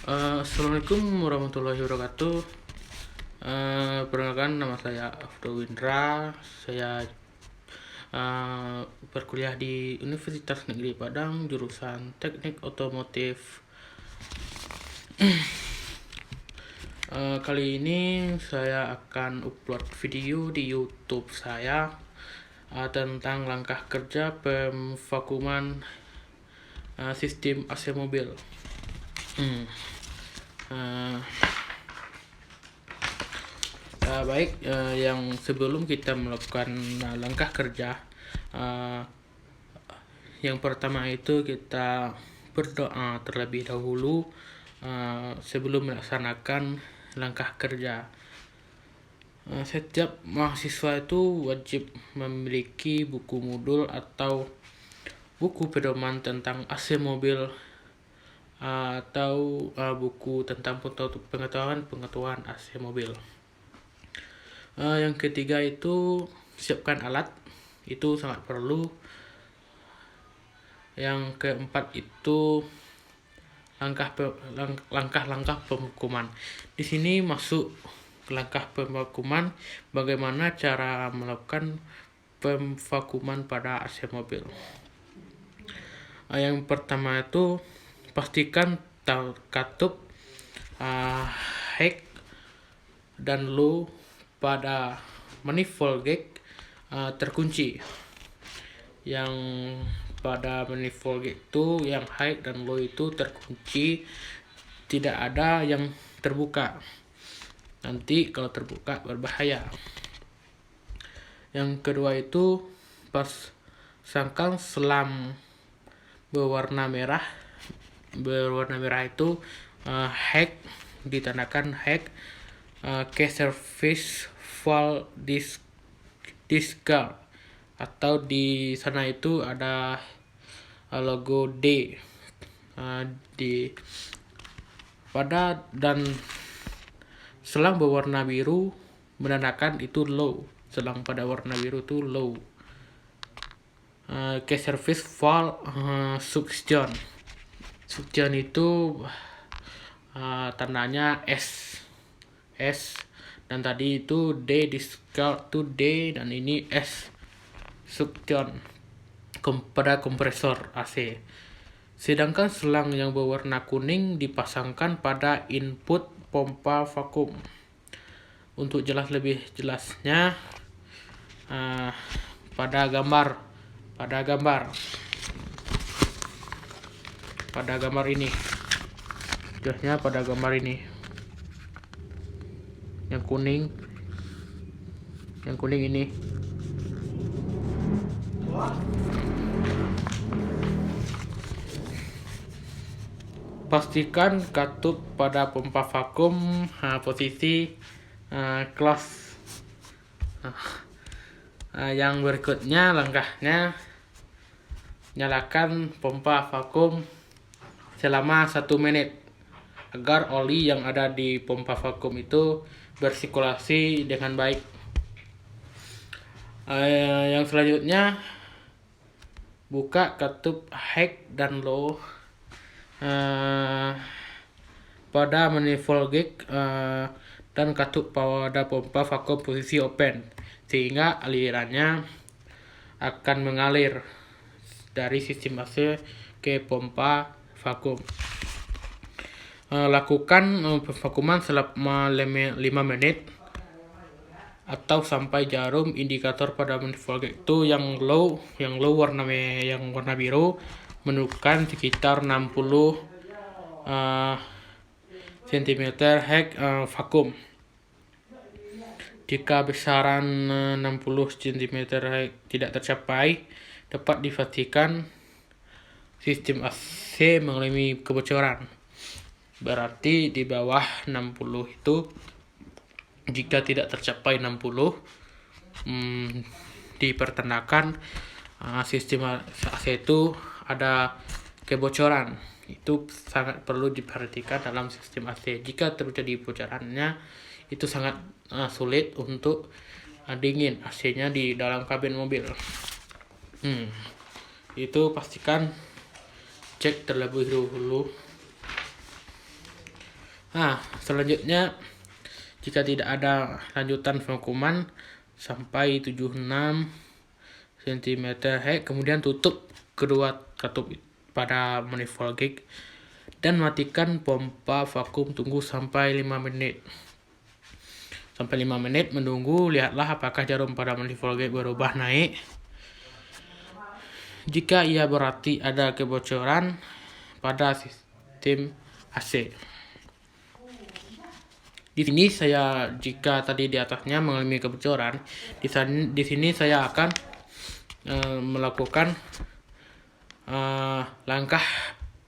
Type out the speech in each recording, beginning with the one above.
Assalamualaikum warahmatullahi wabarakatuh. Perkenalkan, nama saya Afdo Windra. Saya berkuliah di Universitas Negeri Padang, jurusan Teknik Otomotif. Kali ini saya akan upload video di YouTube saya tentang langkah kerja pemvakuman sistem AC mobil. Baik, yang sebelum kita melakukan langkah kerja, yang pertama itu kita berdoa terlebih dahulu sebelum melaksanakan langkah kerja. Setiap mahasiswa itu wajib memiliki buku modul atau buku pedoman tentang AC mobil atau buku tentang pengetahuan AC mobil. Yang ketiga itu siapkan alat, itu sangat perlu. Yang keempat itu langkah-langkah pemvakuman. Di sini masuk langkah pemvakuman, bagaimana cara melakukan pemvakuman pada AC mobil. Yang pertama itu pastikan katup high dan low pada manifold gate terkunci. Yang pada manifold gate itu yang high dan low itu terkunci, tidak ada yang terbuka. Nanti kalau terbuka berbahaya. Yang kedua itu pasangkan selang berwarna merah. Berwarna merah itu hack, ditandakan hack key service valve discard, atau di sana itu ada logo D di pada, dan selang berwarna biru menandakan itu low. Selang pada warna biru itu low. Key service valve suction. Suction itu tandanya S, dan tadi itu D discard itu D, dan ini S suction pada kompresor AC. Sedangkan selang yang berwarna kuning dipasangkan pada input pompa vakum. Untuk lebih jelasnya pada gambar ini. Jelasnya pada gambar ini. Yang kuning ini. Pastikan katup pada pompa vakum posisi close. Yang berikutnya langkahnya, nyalakan pompa vakum selama 1 menit agar oli yang ada di pompa vakum itu bersirkulasi dengan baik. Yang selanjutnya, buka katup high dan low pada manifold gate dan katup pada pompa vakum posisi open, sehingga alirannya akan mengalir dari sistem AC ke pompa vakum. Lakukan pemvakuman selama 5 menit atau sampai jarum indikator pada manifold gate itu yang low warna biru menunjukkan sekitar 60 cm high vakum. Jika besaran 60 cm tidak tercapai, dapat dipastikan sistem AC mengalami kebocoran. Berarti di bawah 60 itu, jika tidak tercapai 60, dipertandakan sistem AC itu ada kebocoran. Itu sangat perlu diperhatikan dalam sistem AC. Jika terjadi bocorannya, itu sangat sulit untuk dingin AC-nya di dalam kabin mobil. Itu pastikan cek terlebih dahulu. Selanjutnya jika tidak ada lanjutan vakuuman sampai 76 cm, kemudian tutup kedua katup pada manifold gig dan matikan pompa vakum. Tunggu sampai 5 menit. Sampai 5 menit menunggu, lihatlah apakah jarum pada manifold gig berubah naik. Jika iya, berarti ada kebocoran pada sistem AC. Di sini jika tadi di atasnya mengalami kebocoran, di sini saya akan melakukan langkah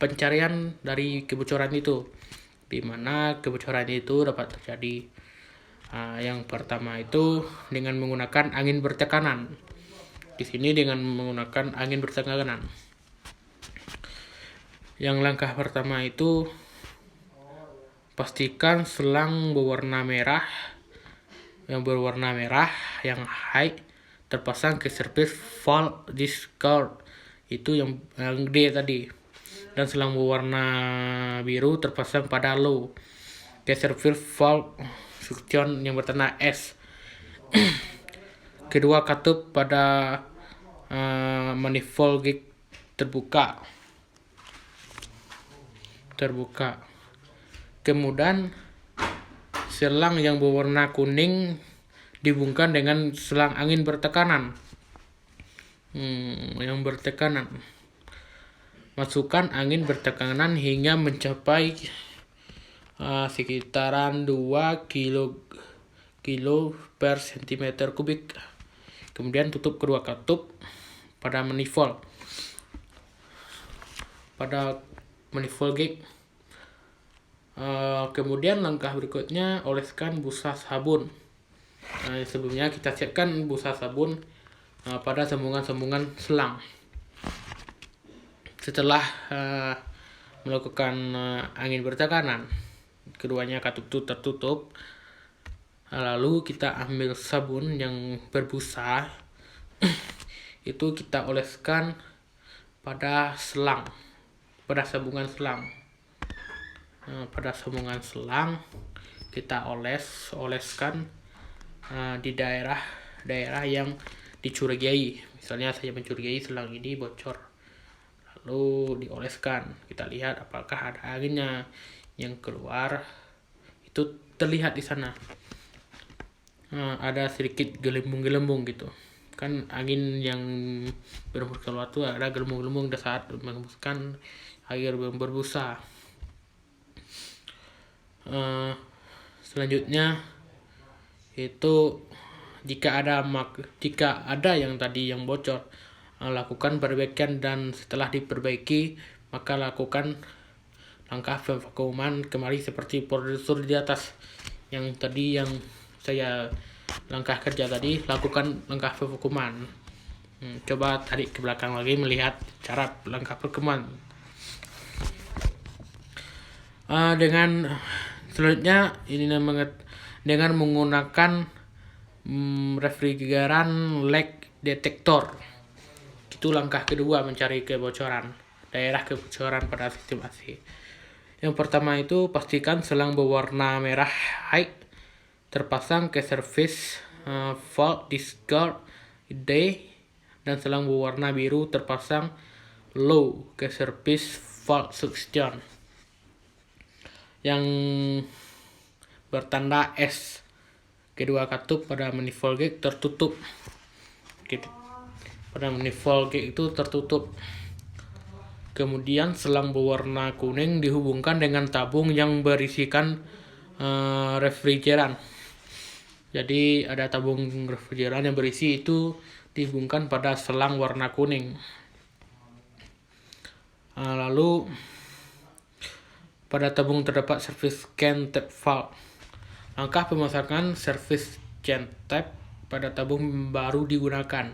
pencarian dari kebocoran itu, di mana kebocoran itu dapat terjadi. Yang pertama itu dengan menggunakan angin bertekanan. Di sini dengan menggunakan angin bertekanan. Yang langkah pertama itu pastikan selang berwarna merah yang high terpasang ke service valve discard, itu yang D tadi, dan selang berwarna biru terpasang pada low ke service valve suction yang bertanda S. Kedua katup pada manifold gig terbuka. Kemudian selang yang berwarna kuning dihubungkan dengan selang angin bertekanan. Masukkan angin bertekanan hingga mencapai sekitaran 2 kilo per cm kubik. Kemudian tutup kedua katup pada manifold gig. Kemudian langkah berikutnya, oleskan busa sabun. Sebelumnya kita siapkan busa sabun pada sambungan-sambungan selang. Setelah melakukan angin bertekanan, keduanya katup itu tertutup, lalu kita ambil sabun yang berbusa itu kita oleskan pada sambungan selang. Pada sambungan selang kita oleskan di daerah yang dicurigai. Misalnya saya mencurigai selang ini bocor, lalu dioleskan. Kita lihat apakah ada anginnya yang keluar, itu terlihat di sana. Ada sedikit gelembung-gelembung gitu kan, angin yang berhembus keluar itu ada gelembung-gelembung saat menghembuskan air yang berbusa. Selanjutnya itu jika ada yang tadi yang bocor, lakukan perbaikan, dan setelah diperbaiki maka lakukan langkah pemvakuuman kembali seperti prosedur di atas. Yang tadi yang saya langkah kerja tadi, lakukan langkah pemvakuuman. Coba tarik ke belakang lagi melihat cara langkah pemvakuuman. Selanjutnya ini dengan menggunakan refrigeran leak detector. Itu langkah kedua mencari daerah kebocoran pada sistem AC. Yang pertama itu pastikan selang berwarna merah high terpasang ke service valve discard D, dan selang berwarna biru terpasang low ke service valve suction yang bertanda S. Kedua katup pada manifold gig tertutup. Kemudian selang berwarna kuning dihubungkan dengan tabung yang berisikan refrigeran. Jadi ada tabung refrigeran yang berisi itu dihubungkan pada selang warna kuning. Lalu pada tabung terdapat service can tap valve. Langkah pemasangan service can tap pada tabung baru digunakan.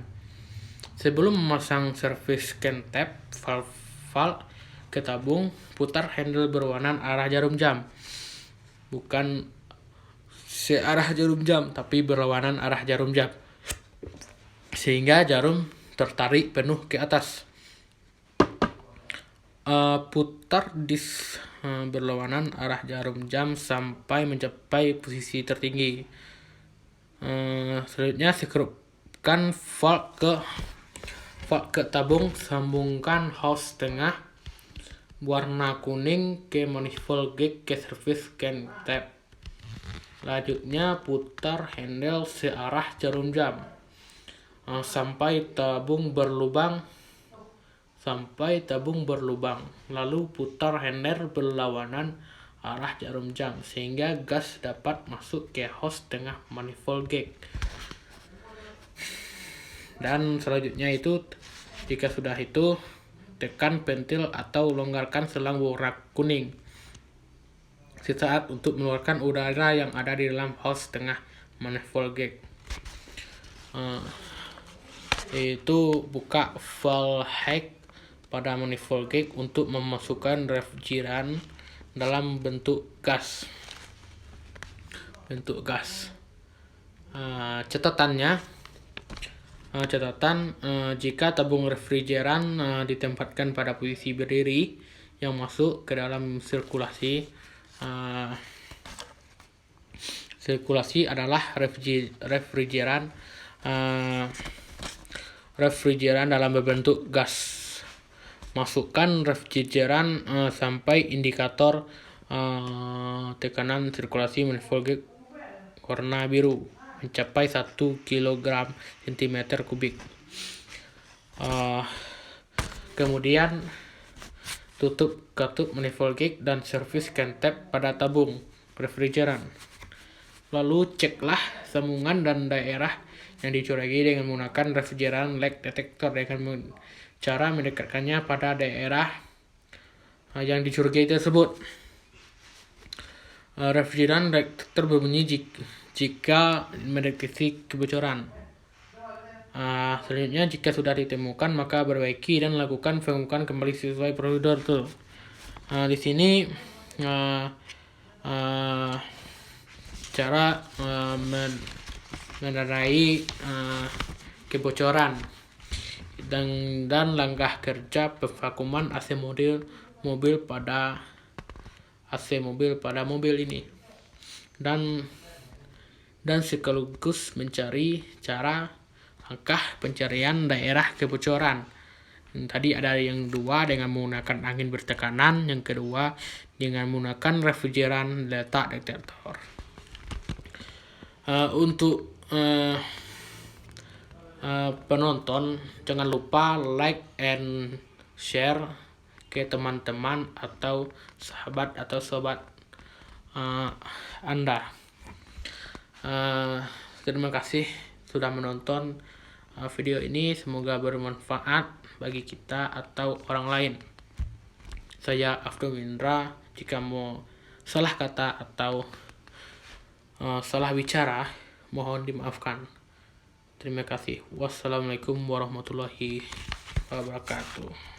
Sebelum memasang service can tap valve ke tabung, putar handle berwarna arah jarum jam. Bukan searah jarum jam, tapi berlawanan arah jarum jam, sehingga jarum tertarik penuh ke atas. putar disk berlawanan arah jarum jam sampai mencapai posisi tertinggi. Selanjutnya sikrupkan valve ke tabung, sambungkan hose tengah warna kuning ke manifold gauge ke service scan tab. Selanjutnya putar handle searah jarum jam sampai tabung berlubang, lalu putar handle berlawanan arah jarum jam sehingga gas dapat masuk ke hose tengah manifold gauge. Dan selanjutnya itu, jika sudah itu, tekan pentil atau longgarkan selang warna kuning sesaat untuk mengeluarkan udara yang ada di dalam hose tengah manifold gauge. Itu buka valve hack pada manifold gauge untuk memasukkan refrigeran dalam bentuk gas. Catatan, jika tabung refrigeran ditempatkan pada posisi berdiri yang masuk ke dalam sirkulasi adalah refrigeran dalam berbentuk gas. Masukkan refrigeran sampai indikator tekanan sirkulasi manifold gauge warna biru mencapai 1 kg cm3. Kemudian tutup katup manifold gauge dan service scan tab pada tabung refrigeran. Lalu ceklah sambungan dan daerah yang dicurigai dengan menggunakan refrigeran leak detector dengan cara mendekatkannya pada daerah yang dicurigai tersebut. Refrigeran detector berbunyi jika mendeteksi kebocoran. Selanjutnya, jika sudah ditemukan, maka perbaiki dan lakukan pengukuran kembali sesuai prosedur itu. Di sini cara menandai kebocoran dan langkah kerja pemvakuman AC mobil pada mobil ini, dan sekaligus mencari cara langkah pencarian daerah kebocoran. Tadi ada yang dua dengan menggunakan angin bertekanan, yang kedua dengan menggunakan refrigeran letak detektor. Untuk penonton, jangan lupa like and share ke teman-teman atau sahabat Anda. Terima kasih sudah menonton video ini, semoga bermanfaat bagi kita atau orang lain. Saya Afdul Indra, jika mau salah kata atau salah bicara, mohon dimaafkan. Terima kasih. Wassalamualaikum warahmatullahi wabarakatuh.